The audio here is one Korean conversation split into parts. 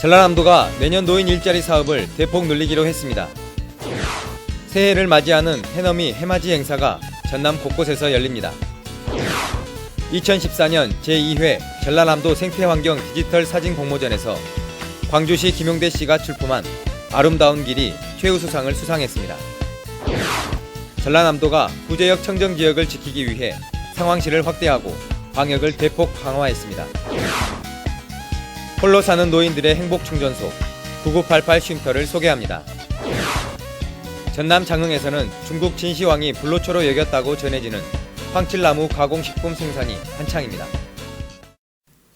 전라남도가 내년 노인 일자리 사업을 대폭 늘리기로 했습니다. 새해를 맞이하는 해넘이 해맞이 행사가 전남 곳곳에서 열립니다. 2014년 제2회 전라남도 생태환경 디지털 사진 공모전에서 광주시 김용대 씨가 출품한 아름다운 길이 최우수상을 수상했습니다. 전라남도가 구제역 청정지역을 지키기 위해 상황실을 확대하고 방역을 대폭 강화했습니다. 홀로 사는 노인들의 행복충전소 9988 쉼터를 소개합니다. 전남 장흥에서는 중국 진시황이 불로초로 여겼다고 전해지는 황칠나무 가공식품 생산이 한창입니다.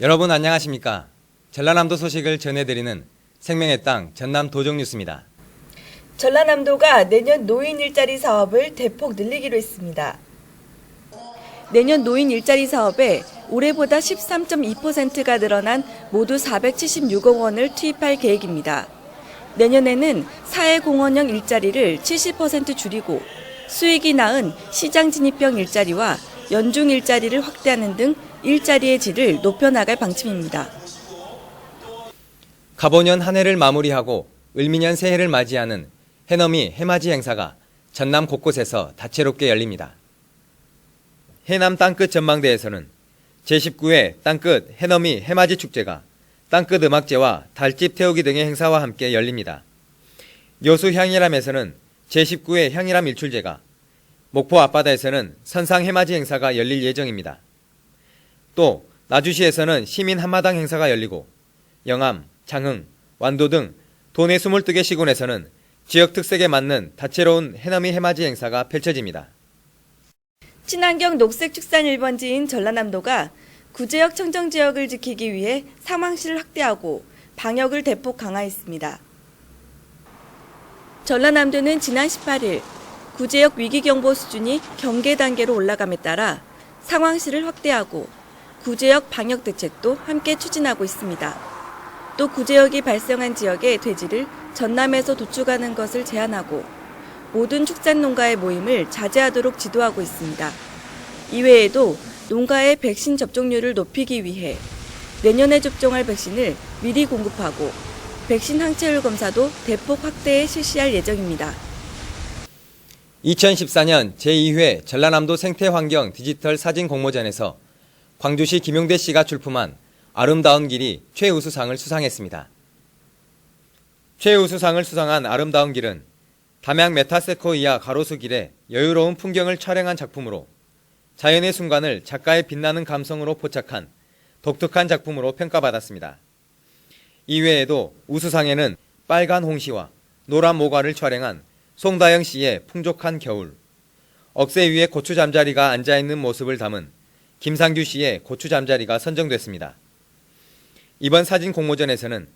여러분 안녕하십니까? 전라남도 소식을 전해드리는 생명의 땅 전남 도정뉴스입니다. 전라남도가 내년 노인 일자리 사업을 대폭 늘리기로 했습니다. 내년 노인 일자리 사업에 올해보다 13.2%가 늘어난 모두 476억 원을 투입할 계획입니다. 내년에는 사회공헌형 일자리를 70% 줄이고 수익이 나은 시장 진입형 일자리와 연중 일자리를 확대하는 등 일자리의 질을 높여나갈 방침입니다. 갑오년 한 해를 마무리하고 을미년 새해를 맞이하는 해넘이 해맞이 행사가 전남 곳곳에서 다채롭게 열립니다. 해남 땅끝 전망대에서는 제19회 땅끝 해넘이 해맞이 축제가 땅끝 음악제와 달집 태우기 등의 행사와 함께 열립니다. 여수 향일암에서는 제19회 향일암 일출제가, 목포 앞바다에서는 선상 해맞이 행사가 열릴 예정입니다. 또 나주시에서는 시민 한마당 행사가 열리고 영암, 장흥, 완도 등 도내 22개 시군에서는 지역 특색에 맞는 다채로운 해넘이 해맞이 행사가 펼쳐집니다. 친환경 녹색 축산 1번지인 전라남도가 구제역 청정지역을 지키기 위해 상황실을 확대하고 방역을 대폭 강화했습니다. 전라남도는 지난 18일 구제역 위기경보 수준이 경계 단계로 올라감에 따라 상황실을 확대하고 구제역 방역 대책도 함께 추진하고 있습니다. 또 구제역이 발생한 지역의 돼지를 전남에서 도축하는 것을 제한하고 모든 축산 농가의 모임을 자제하도록 지도하고 있습니다. 이외에도 농가의 백신 접종률을 높이기 위해 내년에 접종할 백신을 미리 공급하고 백신 항체율 검사도 대폭 확대해 실시할 예정입니다. 2014년 제2회 전라남도 생태환경 디지털 사진 공모전에서 광주시 김용대 씨가 출품한 아름다운 길이 최우수상을 수상했습니다. 최우수상을 수상한 아름다운 길은 담양 메타세코이아 가로수 길의 여유로운 풍경을 촬영한 작품으로 자연의 순간을 작가의 빛나는 감성으로 포착한 독특한 작품으로 평가받았습니다. 이외에도 우수상에는 빨간 홍시와 노란 모과를 촬영한 송다영 씨의 풍족한 겨울, 억새 위에 고추 잠자리가 앉아있는 모습을 담은 김상규 씨의 고추 잠자리가 선정됐습니다. 이번 사진 공모전에서는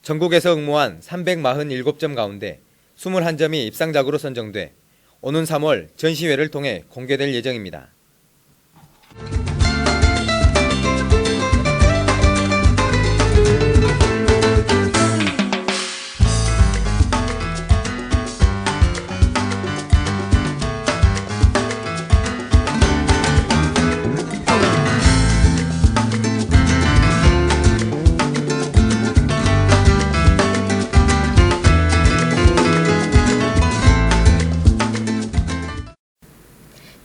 전국에서 응모한 347점 가운데 21점이 입상작으로 선정돼 오는 3월 전시회를 통해 공개될 예정입니다.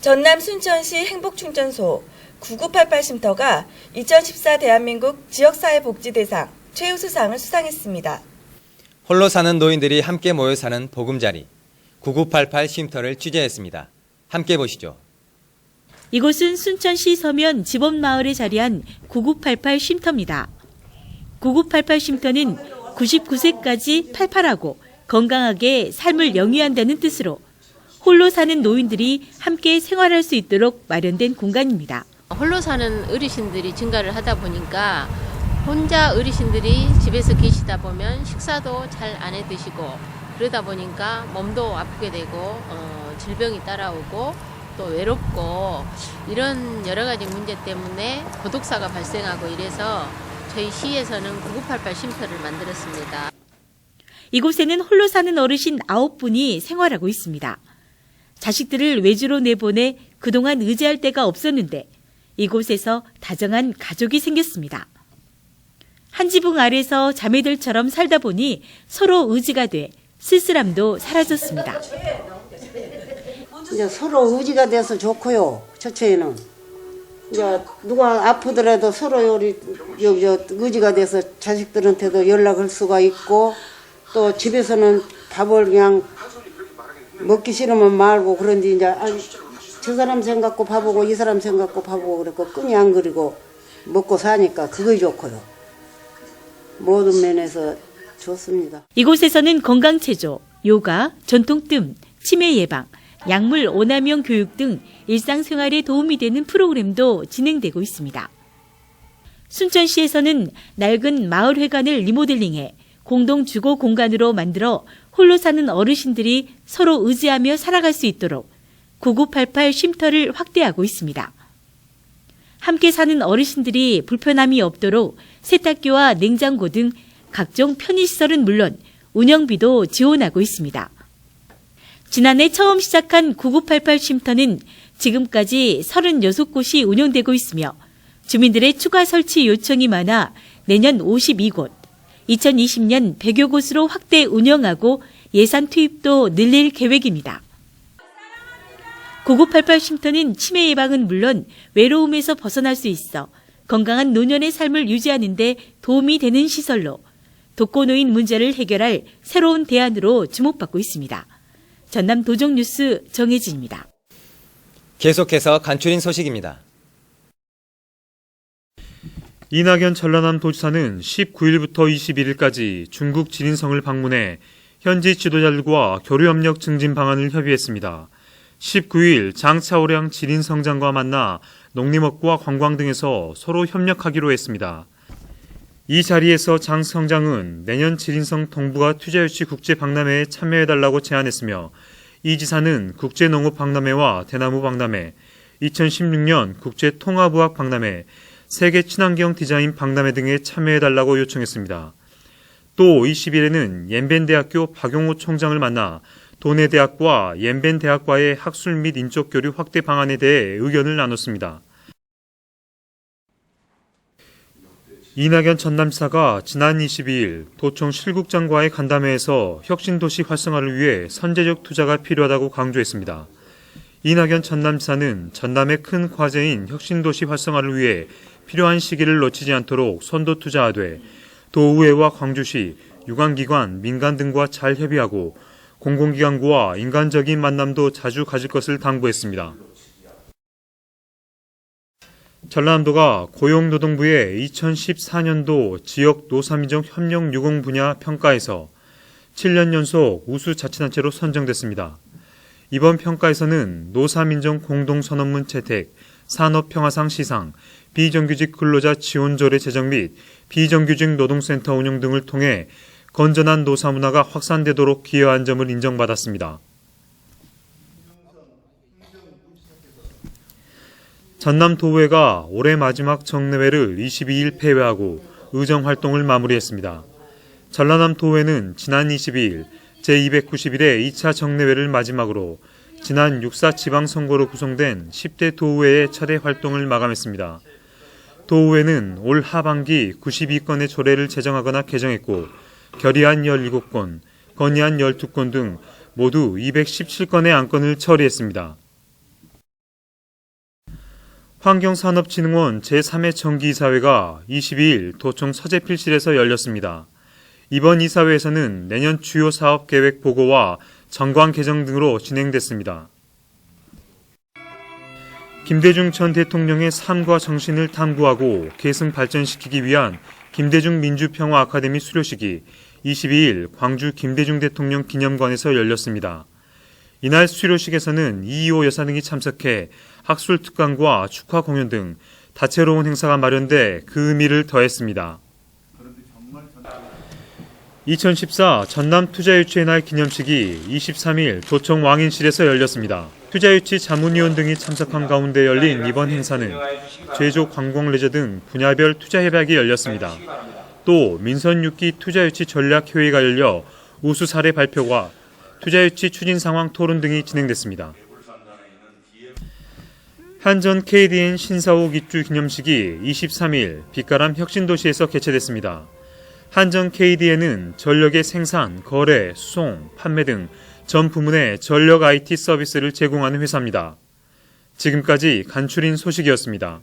전남 순천시 행복충전소 9988 쉼터가 2014 대한민국 지역사회복지대상 최우수상을 수상했습니다. 홀로 사는 노인들이 함께 모여 사는 보금자리 9988 쉼터를 취재했습니다. 함께 보시죠. 이곳은 순천시 서면 지범마을에 자리한 9988 쉼터입니다. 9988 쉼터는 99세까지 팔팔하고 건강하게 삶을 영위한다는 뜻으로 홀로 사는 노인들이 함께 생활할 수 있도록 마련된 공간입니다. 홀로 사는 어르신들이 증가를 하다 보니까 혼자 어르신들이 집에서 계시다 보면 식사도 잘 안 해 드시고 그러다 보니까 몸도 아프게 되고 질병이 따라오고 또 외롭고 이런 여러 가지 문제 때문에 고독사가 발생하고 이래서 저희 시에서는 9988 쉼터를 만들었습니다. 이곳에는 홀로 사는 어르신 9분이 생활하고 있습니다. 자식들을 외주로 내보내 그동안 의지할 데가 없었는데 이곳에서 다정한 가족이 생겼습니다. 한 지붕 아래서 자매들처럼 살다 보니 서로 의지가 돼 쓸쓸함도 사라졌습니다. 이제 서로 의지가 돼서 좋고요. 처처에는 이제 누가 아프더라도 서로 우리 의지가 돼서 자식들한테도 연락할 수가 있고 또 집에서는 밥을 그냥 먹기 싫으면 말고 그런데 이제 저 사람 생각고 밥하고 이 사람 생각고 밥하고 그랬고 끈이 안 그리고 먹고 사니까 그게 좋고요. 모든 면에서 좋습니다. 이곳에서는 건강체조, 요가, 전통뜸, 치매 예방, 약물 오남용 교육 등 일상생활에 도움이 되는 프로그램도 진행되고 있습니다. 순천시에서는 낡은 마을회관을 리모델링해 공동주거 공간으로 만들어 홀로 사는 어르신들이 서로 의지하며 살아갈 수 있도록 9988 쉼터를 확대하고 있습니다. 함께 사는 어르신들이 불편함이 없도록 세탁기와 냉장고 등 각종 편의시설은 물론 운영비도 지원하고 있습니다. 지난해 처음 시작한 9988 쉼터는 지금까지 36곳이 운영되고 있으며 주민들의 추가 설치 요청이 많아 내년 52곳, 2020년 100여 곳으로 확대 운영하고 예산 투입도 늘릴 계획입니다. 9988 쉼터는 치매 예방은 물론 외로움에서 벗어날 수 있어 건강한 노년의 삶을 유지하는 데 도움이 되는 시설로 독거노인 문제를 해결할 새로운 대안으로 주목받고 있습니다. 전남 도정뉴스 정혜진입니다. 계속해서 간추린 소식입니다. 이낙연 전라남 도지사는 19일부터 21일까지 중국 지린성을 방문해 현지 지도자들과 교류협력 증진 방안을 협의했습니다. 19일 장차오량 지린성장과 만나 농림업과 관광 등에서 서로 협력하기로 했습니다. 이 자리에서 장 성장은 내년 지린성 동북아 투자유치 국제박람회에 참여해달라고 제안했으며 이 지사는 국제농업박람회와 대나무 박람회, 2016년 국제통합의학 박람회, 세계 친환경 디자인 박람회 등에 참여해달라고 요청했습니다. 또 20일에는 옌벤대학교 박용호 총장을 만나 도내대학과 옌벤대학과의 학술 및 인적 교류 확대 방안에 대해 의견을 나눴습니다. 이낙연 전남지사가 지난 22일 도청 실국장과의 간담회에서 혁신도시 활성화를 위해 선제적 투자가 필요하다고 강조했습니다. 이낙연 전남지사는 전남의 큰 과제인 혁신도시 활성화를 위해 필요한 시기를 놓치지 않도록 선도 투자하되 도의회와 광주시, 유관기관, 민간 등과 잘 협의하고 공공기관과 인간적인 만남도 자주 가질 것을 당부했습니다. 전라남도가 고용노동부의 2014년도 지역 노사민족 협력 유공 분야 평가에서 7년 연속 우수자치단체로 선정됐습니다. 이번 평가에서는 노사민족 공동선언문 채택, 산업평화상 시상, 비정규직 근로자 지원조례 제정 및 비정규직 노동센터 운영 등을 통해 건전한 노사문화가 확산되도록 기여한 점을 인정받았습니다. 전남도의회가 올해 마지막 정례회를 22일 폐회하고 의정활동을 마무리했습니다. 전라남도의회는 지난 22일 제291회 2차 정례회를 마지막으로 지난 6.4 지방선거로 구성된 10대 도의회의 차례 활동을 마감했습니다. 도의회는 올 하반기 92건의 조례를 제정하거나 개정했고 결의안 17건, 건의안 12건 등 모두 217건의 안건을 처리했습니다. 환경산업진흥원 제3회 정기이사회가 22일 도청 서재필실에서 열렸습니다. 이번 이사회에서는 내년 주요 사업계획 보고와 정관 개정 등으로 진행됐습니다. 김대중 전 대통령의 삶과 정신을 탐구하고 계승 발전시키기 위한 김대중 민주평화 아카데미 수료식이 22일 광주 김대중 대통령 기념관에서 열렸습니다. 이날 수료식에서는 이희호 여사 등이 참석해 학술 특강과 축하 공연 등 다채로운 행사가 마련돼 그 의미를 더했습니다. 2014 전남 투자유치의 날 기념식이 23일 도청 왕인실에서 열렸습니다. 투자유치 자문위원 등이 참석한 가운데 열린 이번 행사는 제조, 관광, 레저 등 분야별 투자협약이 열렸습니다. 또 민선 6기 투자유치 전략회의가 열려 우수 사례 발표와 투자유치 추진 상황 토론 등이 진행됐습니다. 한전 KDN 신사옥 입주 기념식이 23일 빛가람 혁신도시에서 개최됐습니다. 한전 KDN은 전력의 생산, 거래, 수송, 판매 등 전 부문의 전력 IT 서비스를 제공하는 회사입니다. 지금까지 간추린 소식이었습니다.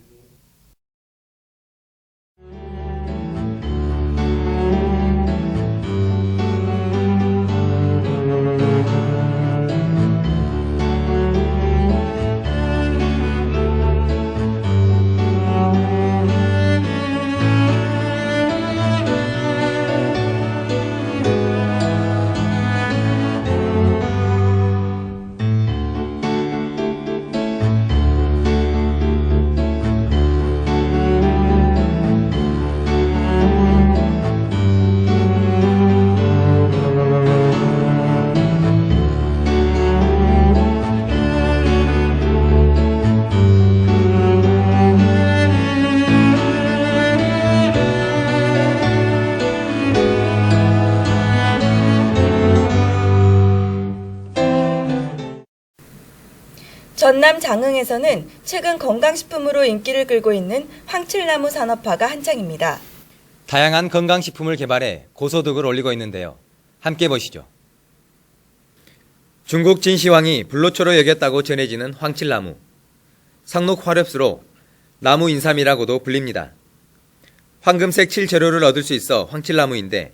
전남 장흥에서는 최근 건강식품으로 인기를 끌고 있는 황칠나무 산업화가 한창입니다. 다양한 건강식품을 개발해 고소득을 올리고 있는데요. 함께 보시죠. 중국 진시황이 불로초로 여겼다고 전해지는 황칠나무. 상록 화렵수로 나무 인삼이라고도 불립니다. 황금색 칠재료를 얻을 수 있어 황칠나무인데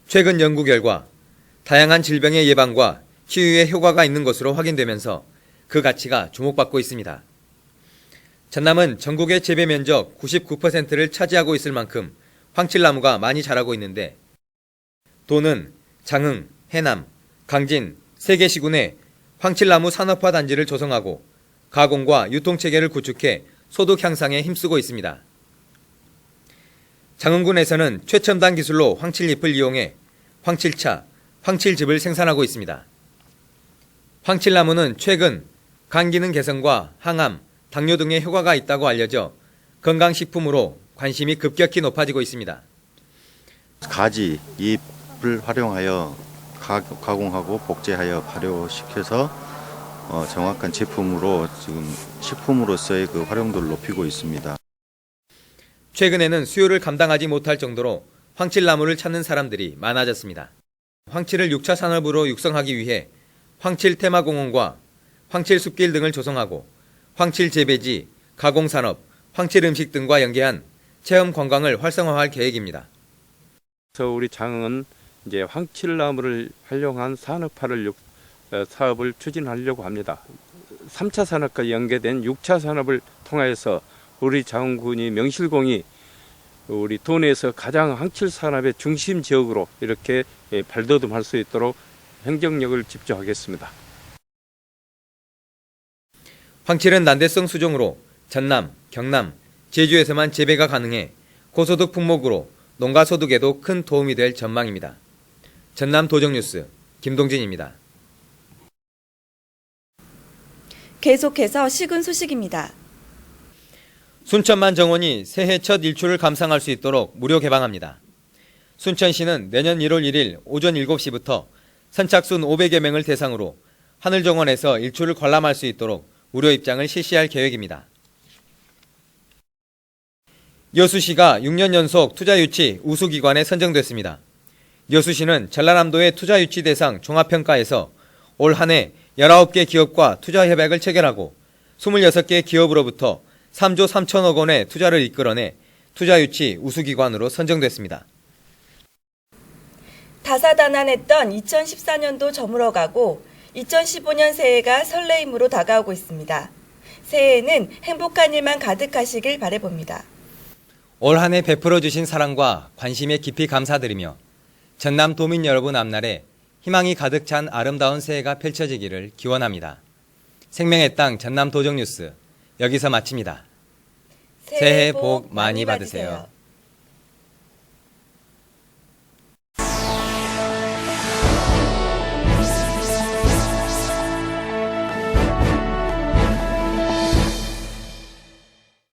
최근 연구 결과 다양한 질병의 예방과 치유에 효과가 있는 것으로 확인되면서 그 가치가 주목받고 있습니다. 전남은 전국의 재배 면적 99%를 차지하고 있을 만큼 황칠나무가 많이 자라고 있는데 도는 장흥, 해남, 강진 3개 시군에 황칠나무 산업화 단지를 조성하고 가공과 유통체계를 구축해 소득 향상에 힘쓰고 있습니다. 장흥군에서는 최첨단 기술로 황칠잎을 이용해 황칠차, 황칠즙을 생산하고 있습니다. 황칠나무는 최근 간 기능 개선과 항암, 당뇨 등의 효과가 있다고 알려져 건강식품으로 관심이 급격히 높아지고 있습니다. 가지, 잎을 활용하여 가공하고 복제하여 발효시켜서 정확한 제품으로 지금 식품으로서의 그 활용도를 높이고 있습니다. 최근에는 수요를 감당하지 못할 정도로 황칠나무를 찾는 사람들이 많아졌습니다. 황칠을 6차 산업으로 육성하기 위해 황칠 테마공원과 황칠 숲길 등을 조성하고 황칠 재배지, 가공산업, 황칠 음식 등과 연계한 체험 관광을 활성화할 계획입니다. 그래서 우리 장흥은 이제 황칠나무를 활용한 산업화를 사업을 추진하려고 합니다. 3차 산업과 연계된 6차 산업을 통해서 우리 장흥군이 명실공히 우리 도내에서 가장 황칠 산업의 중심 지역으로 이렇게 발돋움할 수 있도록 행정력을 집중하겠습니다. 황칠은 난대성 수종으로 전남, 경남, 제주에서만 재배가 가능해 고소득 품목으로 농가 소득에도 큰 도움이 될 전망입니다. 전남 도정뉴스 김동진입니다. 계속해서 시군 소식입니다. 순천만 정원이 새해 첫 일출을 감상할 수 있도록 무료 개방합니다. 순천시는 내년 1월 1일 오전 7시부터 선착순 500여 명을 대상으로 하늘정원에서 일출을 관람할 수 있도록 무료 입장을 실시할 계획입니다. 여수시가 6년 연속 투자유치 우수기관에 선정됐습니다. 여수시는 전라남도의 투자유치 대상 종합평가에서 올 한 해 19개 기업과 투자협약을 체결하고 26개 기업으로부터 3조 3천억 원의 투자를 이끌어내 투자유치 우수기관으로 선정됐습니다. 다사다난했던 2014년도 저물어가고 2015년 새해가 설레임으로 다가오고 있습니다. 새해에는 행복한 일만 가득하시길 바라봅니다. 올 한 해 베풀어 주신 사랑과 관심에 깊이 감사드리며 전남 도민 여러분 앞날에 희망이 가득 찬 아름다운 새해가 펼쳐지기를 기원합니다. 생명의 땅 전남 도정뉴스 여기서 마칩니다. 새해 복 많이 받으세요.